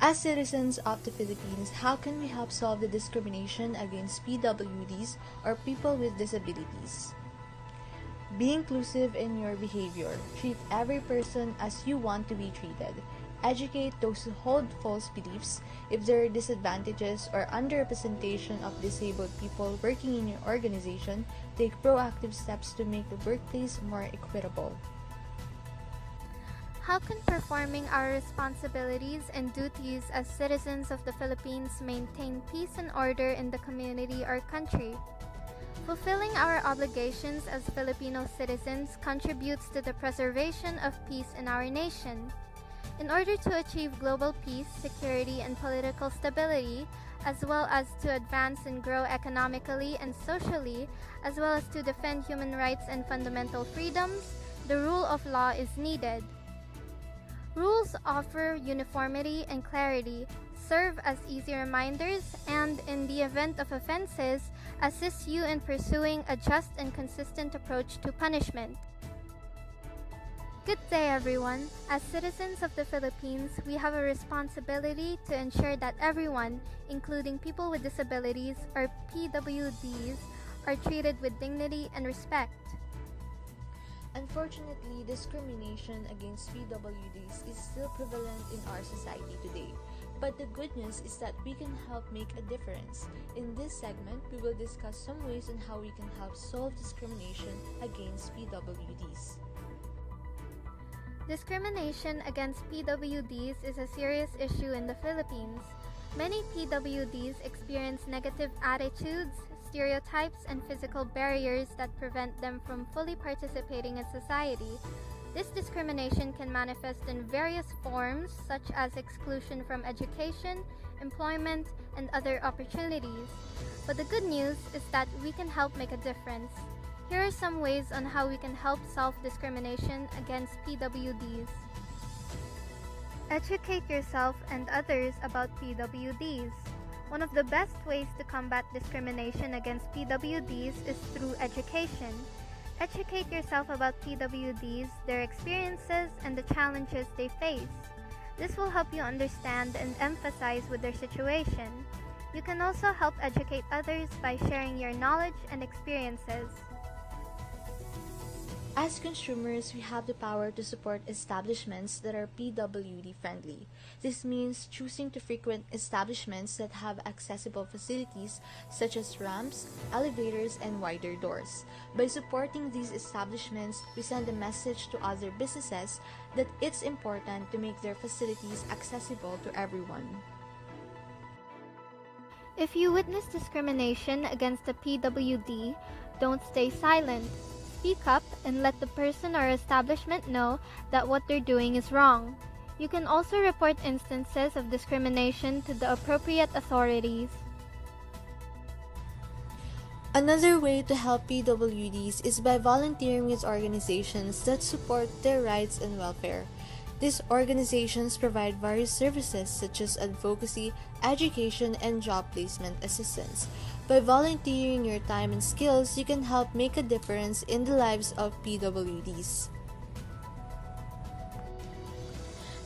As citizens of the Philippines, how can we help solve the discrimination against PWDs or people with disabilities? Be inclusive in your behavior. Treat every person as you want to be treated. Educate those who hold false beliefs. If there are disadvantages or underrepresentation of disabled people working in your organization, take proactive steps to make the workplace more equitable. How can performing our responsibilities and duties as citizens of the Philippines maintain peace and order in the community or country? Fulfilling our obligations as Filipino citizens contributes to the preservation of peace in our nation. In order to achieve global peace, security, and political stability, as well as to advance and grow economically and socially, as well as to defend human rights and fundamental freedoms, the rule of law is needed. Rules offer uniformity and clarity, serve as easy reminders, and, in the event of offenses, assist you in pursuing a just and consistent approach to punishment. Good day, everyone. As citizens of the Philippines, we have a responsibility to ensure that everyone, including people with disabilities or PWDs, are treated with dignity and respect. Unfortunately, discrimination against PWDs is still prevalent in our society today. But the good news is that we can help make a difference. In this segment, we will discuss some ways on how we can help solve discrimination against PWDs. Discrimination against PWDs is a serious issue in the Philippines. Many PWDs experience negative attitudes, stereotypes, and physical barriers that prevent them from fully participating in society. This discrimination can manifest in various forms, such as exclusion from education, employment, and other opportunities. But the good news is that we can help make a difference. Here are some ways on how we can help solve discrimination against PWDs. Educate yourself and others about PWDs. One of the best ways to combat discrimination against PWDs is through education. Educate yourself about PWDs, their experiences, and the challenges they face. This will help you understand and empathize with their situation. You can also help educate others by sharing your knowledge and experiences. As consumers, we have the power to support establishments that are PWD friendly. This means choosing to frequent establishments that have accessible facilities such as ramps, elevators, and wider doors. By supporting these establishments, we send a message to other businesses that it's important to make their facilities accessible to everyone. If you witness discrimination against a PWD, don't stay silent. Speak up and let the person or establishment know that what they're doing is wrong. You can also report instances of discrimination to the appropriate authorities. Another way to help PWDs is by volunteering with organizations that support their rights and welfare. These organizations provide various services such as advocacy, education, and job placement assistance. By volunteering your time and skills, you can help make a difference in the lives of PWDs.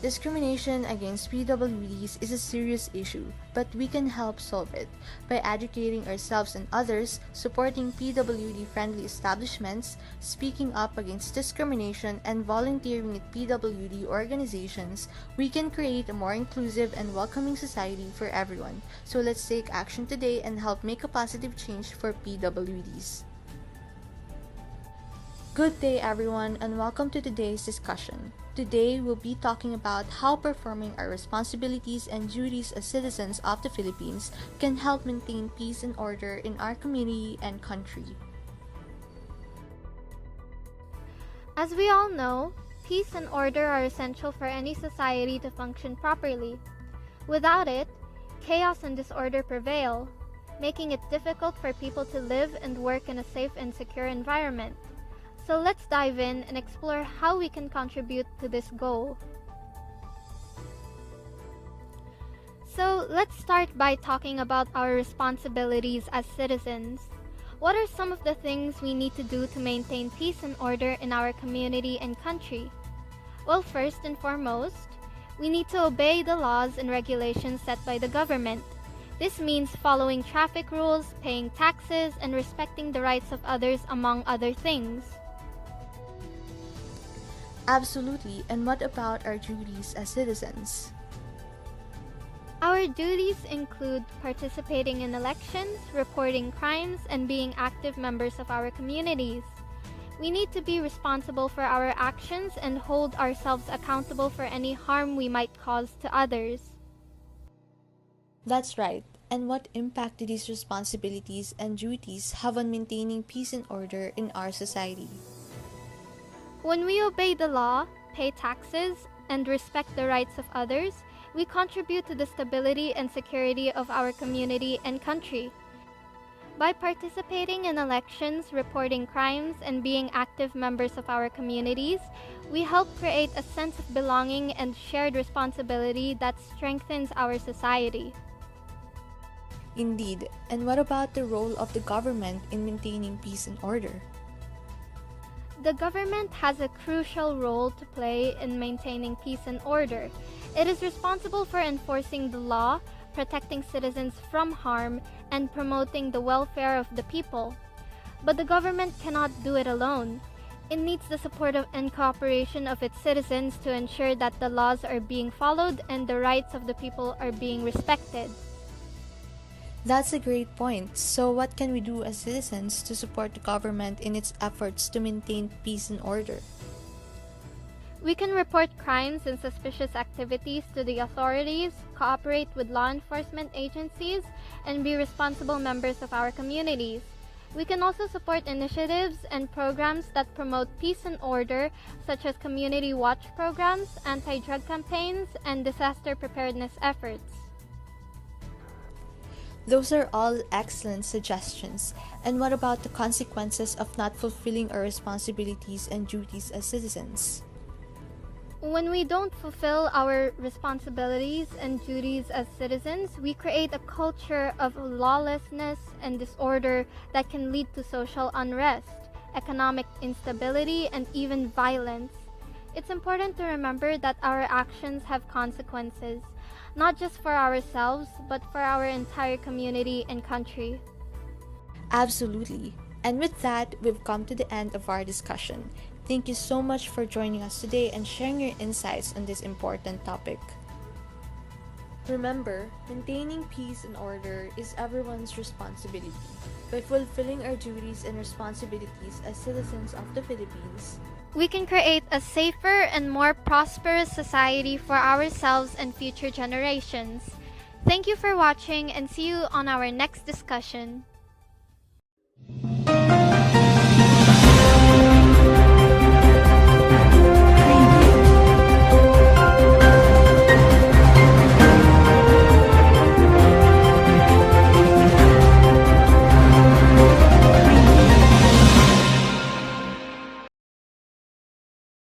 Discrimination against PWDs is a serious issue, but we can help solve it by educating ourselves and others, supporting PWD-friendly establishments, speaking up against discrimination, and volunteering at PWD organizations. We can create a more inclusive and welcoming society for everyone. So let's take action today and help make a positive change for PWDs. Good day, everyone, and welcome to today's discussion. Today, we'll be talking about how performing our responsibilities and duties as citizens of the Philippines can help maintain peace and order in our community and country. As we all know, peace and order are essential for any society to function properly. Without it, chaos and disorder prevail, making it difficult for people to live and work in a safe and secure environment. So let's dive in and explore how we can contribute to this goal. So let's start by talking about our responsibilities as citizens. What are some of the things we need to do to maintain peace and order in our community and country? Well, first and foremost, We need to obey the laws and regulations set by the government. This means following traffic rules, paying taxes, and respecting the rights of others, among other things. Absolutely, and what about our duties as citizens? Our duties include participating in elections, reporting crimes, and being active members of our communities. We need to be responsible for our actions and hold ourselves accountable for any harm we might cause to others. That's right. And what impact do these responsibilities and duties have on maintaining peace and order in our society? When we obey the law, pay taxes, and respect the rights of others, we contribute to the stability and security of our community and country. By participating in elections, reporting crimes, and being active members of our communities, we help create a sense of belonging and shared responsibility that strengthens our society. Indeed. And what about the role of the government in maintaining peace and order? The government has a crucial role to play in maintaining peace and order. It is responsible for enforcing the law, protecting citizens from harm, and promoting the welfare of the people. But the government cannot do it alone. It needs the support and cooperation of its citizens to ensure that the laws are being followed and the rights of the people are being respected. That's a great point. So, what can we do as citizens to support the government in its efforts to maintain peace and order? We can report crimes and suspicious activities to the authorities, cooperate with law enforcement agencies, and be responsible members of our communities. We can also support initiatives and programs that promote peace and order, such as community watch programs, anti-drug campaigns, and disaster preparedness efforts. Those are all excellent suggestions. And what about the consequences of not fulfilling our responsibilities and duties as citizens? When we don't fulfill our responsibilities and duties as citizens, we create a culture of lawlessness and disorder that can lead to social unrest, economic instability, and even violence. It's important to remember that our actions have consequences, not just for ourselves, but for our entire community and country. Absolutely. And with that, we've come to the end of our discussion. Thank you so much for joining us today and sharing your insights on this important topic. Remember, maintaining peace and order is everyone's responsibility. By fulfilling our duties and responsibilities as citizens of the Philippines, we can create a safer and more prosperous society for ourselves and future generations. Thank you for watching and see you on our next discussion.